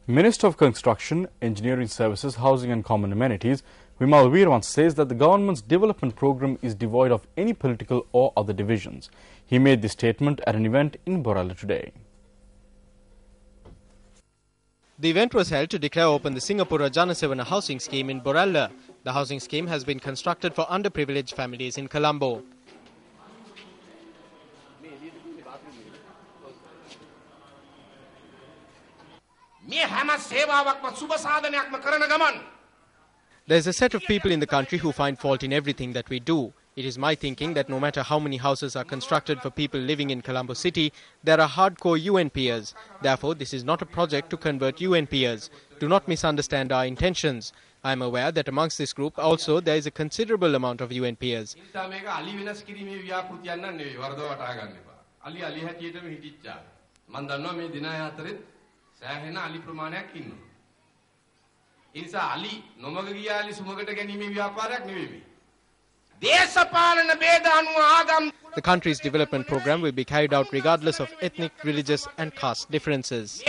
Minister of Construction, Engineering Services, Housing and Common Amenities, Vimal Veeravansha says that the government's development program is devoid of any political or other divisions. He made this statement at an event in Borella today. The event was held to declare open the Singapura Janasevana housing scheme in Borella. The housing scheme has been constructed for underprivileged families in Colombo. There is a set of people in the country who find fault in everything that we do. It is my thinking that no matter how many houses are constructed for people living in Colombo City, there are hardcore UNPers. Therefore, this is not a project to convert UNPers. Do not misunderstand our intentions. I am aware that amongst this group also there is a considerable amount of UNPers. The country's development program will be carried out regardless of ethnic, religious and caste differences.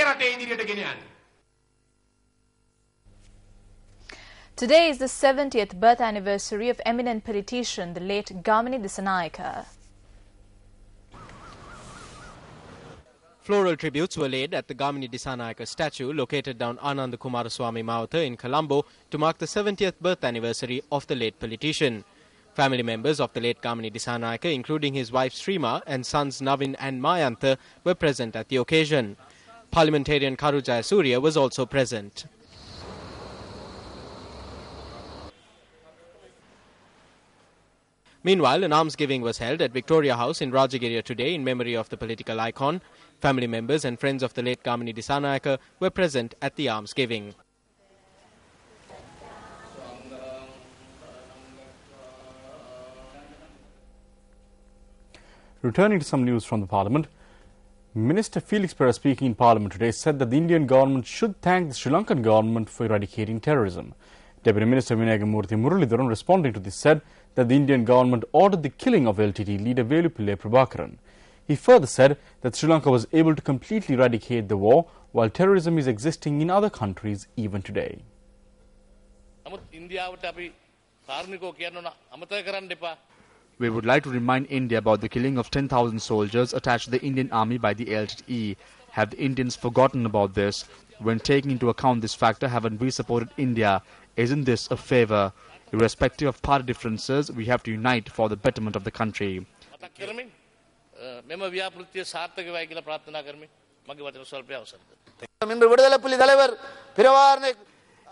Today is the 70th birth anniversary of eminent politician, the late Gamini Dissanayake. Floral tributes were laid at the Gamini Dissanayake statue located down Ananda Kumaraswamy Mawatha in Colombo to mark the 70th birth anniversary of the late politician. Family members of the late Gamini Dissanayake, including his wife Srima and sons Navin and Mayantha, were present at the occasion. Parliamentarian Karu Jayasuriya was also present. Meanwhile, an almsgiving was held at Victoria House in Rajagiriya today in memory of the political icon. Family members and friends of the late Gamini Dissanayake were present at the almsgiving. Returning to some news from the Parliament, Minister Felix Pereira, speaking in Parliament today, said that the Indian government should thank the Sri Lankan government for eradicating terrorism. Deputy Minister Vinayagamurthy Muralidharan, responding to this, said that the Indian government ordered the killing of LTT leader Velupillai Prabhakaran. He further said that Sri Lanka was able to completely eradicate the war, while terrorism is existing in other countries even today. We would like to remind India about the killing of 10,000 soldiers attached to the Indian army by the LTTE. Have the Indians forgotten about this? When taking into account this factor, haven't we supported India? Isn't this a favour? Irrespective of party differences, we have to unite for the betterment of the country.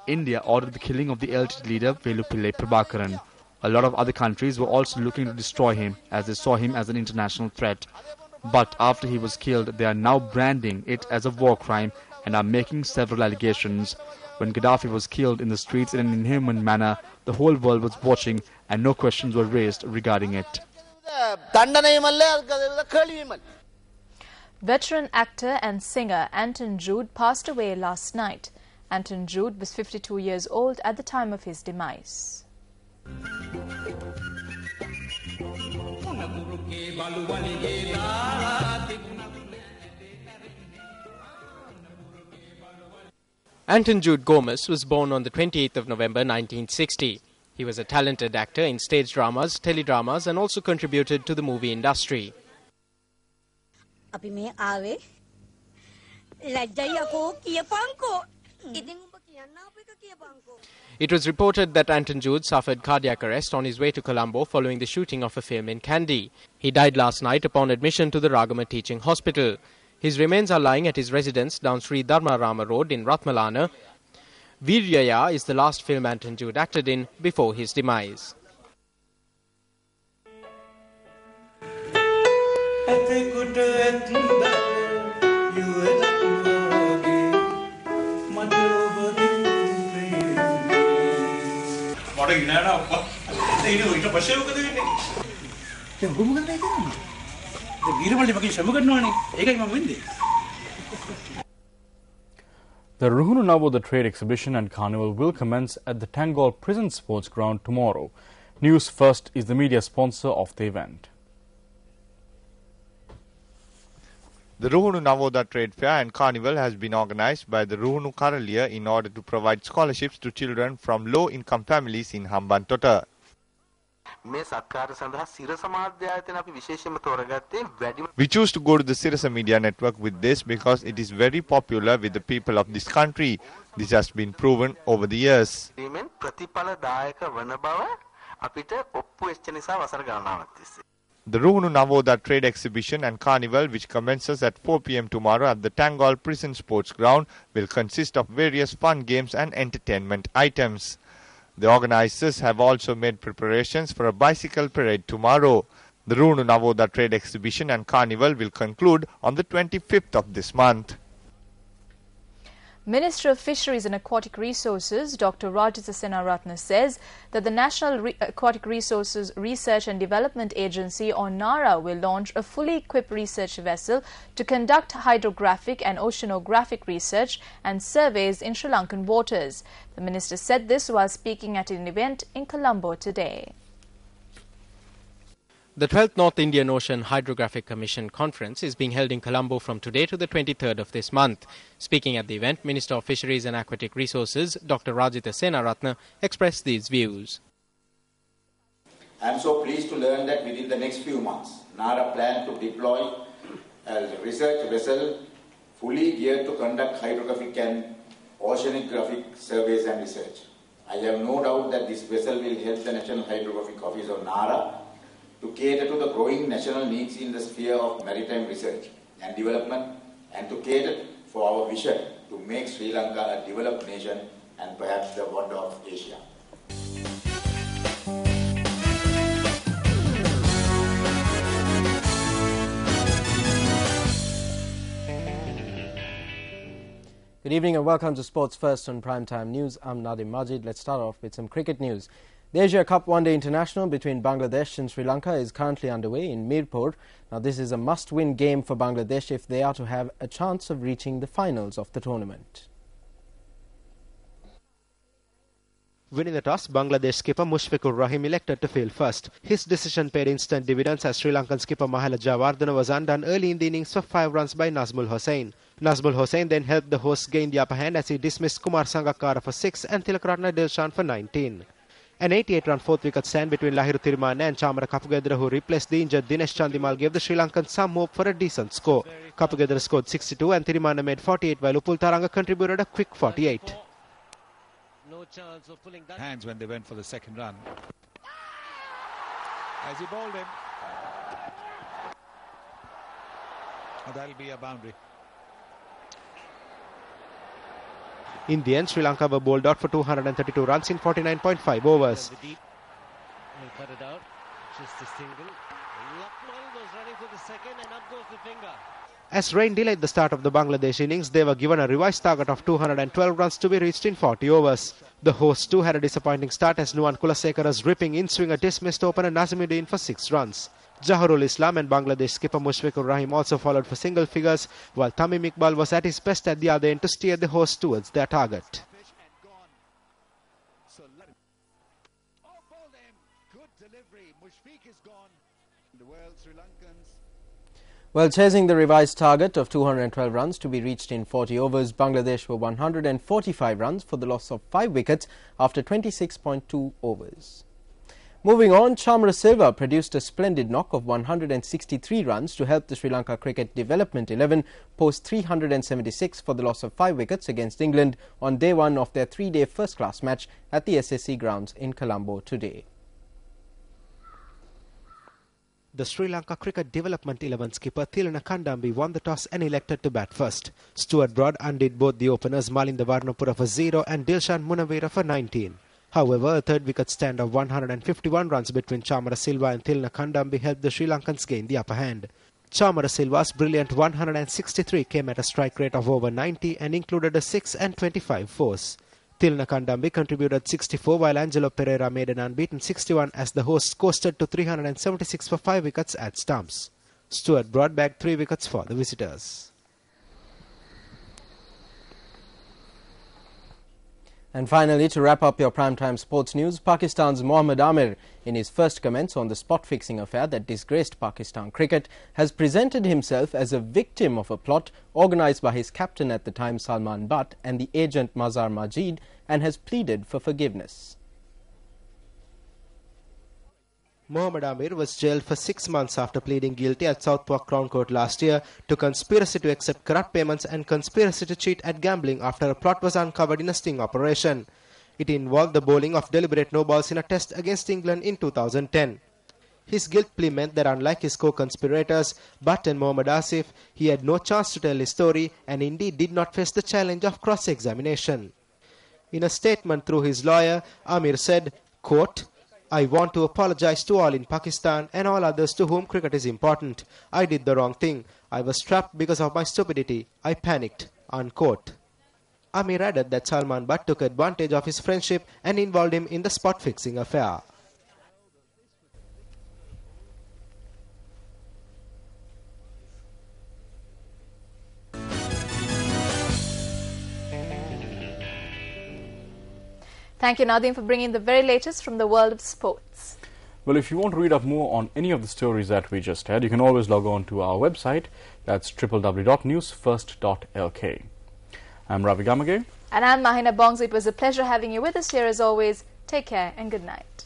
India ordered the killing of the LTTE leader Velupillai Prabhakaran. A lot of other countries were also looking to destroy him as they saw him as an international threat. But after he was killed, they are now branding it as a war crime and are making several allegations. When Gaddafi was killed in the streets in an inhuman manner, the whole world was watching and no questions were raised regarding it. Veteran actor and singer Anton Jude passed away last night. Anton Jude was 52 years old at the time of his demise. Anton Jude Gomez was born on the 28th of November 1960. He was a talented actor in stage dramas, teledramas and also contributed to the movie industry. It was reported that Anton Jude suffered cardiac arrest on his way to Colombo following the shooting of a film in Kandy. He died last night upon admission to the Ragama Teaching Hospital. His remains are lying at his residence down Sri Dharmarama Road in Ratmalana. Viryaya is the last film Anton Jude acted in before his demise. The Ruhunu Navodaya Trade Exhibition and Carnival will commence at the Tangol Prison Sports Ground tomorrow. News First is the media sponsor of the event. The Ruhunu Navoda Trade Fair and Carnival has been organized by the Ruhunu Karaliya in order to provide scholarships to children from low-income families in Hambantota. We choose to go to the Sirasa Media Network with this because it is very popular with the people of this country. This has been proven over the years. The Ruhunu Navoda Trade Exhibition and Carnival, which commences at 4 p.m. tomorrow at the Tangol Prison Sports Ground, will consist of various fun games and entertainment items. The organizers have also made preparations for a bicycle parade tomorrow. The Ruhunu Navoda Trade Exhibition and Carnival will conclude on the 25th of this month. Minister of Fisheries and Aquatic Resources, Dr. Rajitha Senaratne, says that the National Aquatic Resources Research and Development Agency, or NARA, will launch a fully equipped research vessel to conduct hydrographic and oceanographic research and surveys in Sri Lankan waters. The minister said this while speaking at an event in Colombo today. The 12th North Indian Ocean Hydrographic Commission Conference is being held in Colombo from today to the 23rd of this month. Speaking at the event, Minister of Fisheries and Aquatic Resources, Dr. Rajitha Senaratne, expressed these views. I am so pleased to learn that within the next few months, NARA plan to deploy a research vessel fully geared to conduct hydrographic and oceanographic surveys and research. I have no doubt that this vessel will help the National Hydrographic Office, or NARA, to cater to the growing national needs in the sphere of maritime research and development, and to cater for our vision to make Sri Lanka a developed nation and perhaps the wonder of Asia. Good evening and welcome to Sports First on Primetime News. I'm Nadim Majid. Let's start off with some cricket news. The Asia Cup One-Day International between Bangladesh and Sri Lanka is currently underway in Mirpur. Now, this is a must-win game for Bangladesh if they are to have a chance of reaching the finals of the tournament. Winning the toss, Bangladesh skipper Mushfiqur Rahim elected to field first. His decision paid instant dividends as Sri Lankan skipper Mahela Jayawardene was undone early in the innings for 5 runs by Nazmul Hossain. Nazmul Hossain then helped the hosts gain the upper hand as he dismissed Kumar Sangakkara for 6 and Tilakaratne Dilshan for 19. An 88-run fourth-wicket stand between Lahiru Thirimanne and Chamara Kapugedera, who replaced the injured Dinesh Chandimal, gave the Sri Lankans some hope for a decent score. Kapugedera scored 62 and Thirimanne made 48, while Upul Taranga contributed a quick 48. No chance of pulling that hands when they went for the second run. As he bowled him. Oh, that'll be a boundary. In the end, Sri Lanka were bowled out for 232 runs in 49.5 overs. He'll cut it out. Just a single. Lakmal was running for the second and up goes the finger. As rain delayed the start of the Bangladesh innings, they were given a revised target of 212 runs to be reached in 40 overs. The hosts too had a disappointing start as Nuwan Kulasekara's ripping in-swinger dismissed opener Nazimuddin for 6 runs. Zaharul Islam and Bangladesh skipper Mushfiqur Rahim also followed for single figures, while Tamim Iqbal was at his best at the other end to steer the hosts towards their target. Well, chasing the revised target of 212 runs to be reached in 40 overs, Bangladesh were 145 runs for the loss of 5 wickets after 26.2 overs. Moving on, Chamarasilva produced a splendid knock of 163 runs to help the Sri Lanka Cricket Development 11 post 376 for the loss of 5 wickets against England on day 1 of their 3-day first-class match at the SSC grounds in Colombo today. The Sri Lanka Cricket Development 11 skipper Thilana Kandambi won the toss and elected to bat first. Stuart Broad undid both the openers Malinda Varnapura for 0 and Dilshan Munawira for 19. However, a third wicket stand of 151 runs between Chamarasilva and Thilana Kandambi helped the Sri Lankans gain the upper hand. Chamarasilva's brilliant 163 came at a strike rate of over 90 and included a 6 and 25 fours. Thilana Kandambi contributed 64 while Angelo Pereira made an unbeaten 61 as the hosts coasted to 376 for 5 wickets at stumps. Stuart Broad bagged 3 wickets for the visitors. And finally, to wrap up your primetime sports news, Pakistan's Mohammad Amir, in his first comments on the spot-fixing affair that disgraced Pakistan cricket, has presented himself as a victim of a plot organised by his captain at the time, Salman Butt, and the agent Mazhar Majid, and has pleaded for forgiveness. Mohammad Amir was jailed for 6 months after pleading guilty at Southwark Crown Court last year to conspiracy to accept corrupt payments and conspiracy to cheat at gambling after a plot was uncovered in a sting operation. It involved the bowling of deliberate no balls in a test against England in 2010. His guilt plea meant that unlike his co-conspirators, Butt and Mohammad Asif, he had no chance to tell his story and indeed did not face the challenge of cross-examination. In a statement through his lawyer, Amir said, quote, "I want to apologize to all in Pakistan and all others to whom cricket is important. I did the wrong thing. I was trapped because of my stupidity. I panicked." Unquote. Amir added that Salman Butt took advantage of his friendship and involved him in the spot-fixing affair. Thank you, Nadeem, for bringing the very latest from the world of sports. Well, if you want to read up more on any of the stories that we just had, you can always log on to our website. That's www.newsfirst.lk. I'm Ravi Gamage. And I'm Mahina Bongs. It was a pleasure having you with us here as always. Take care and good night.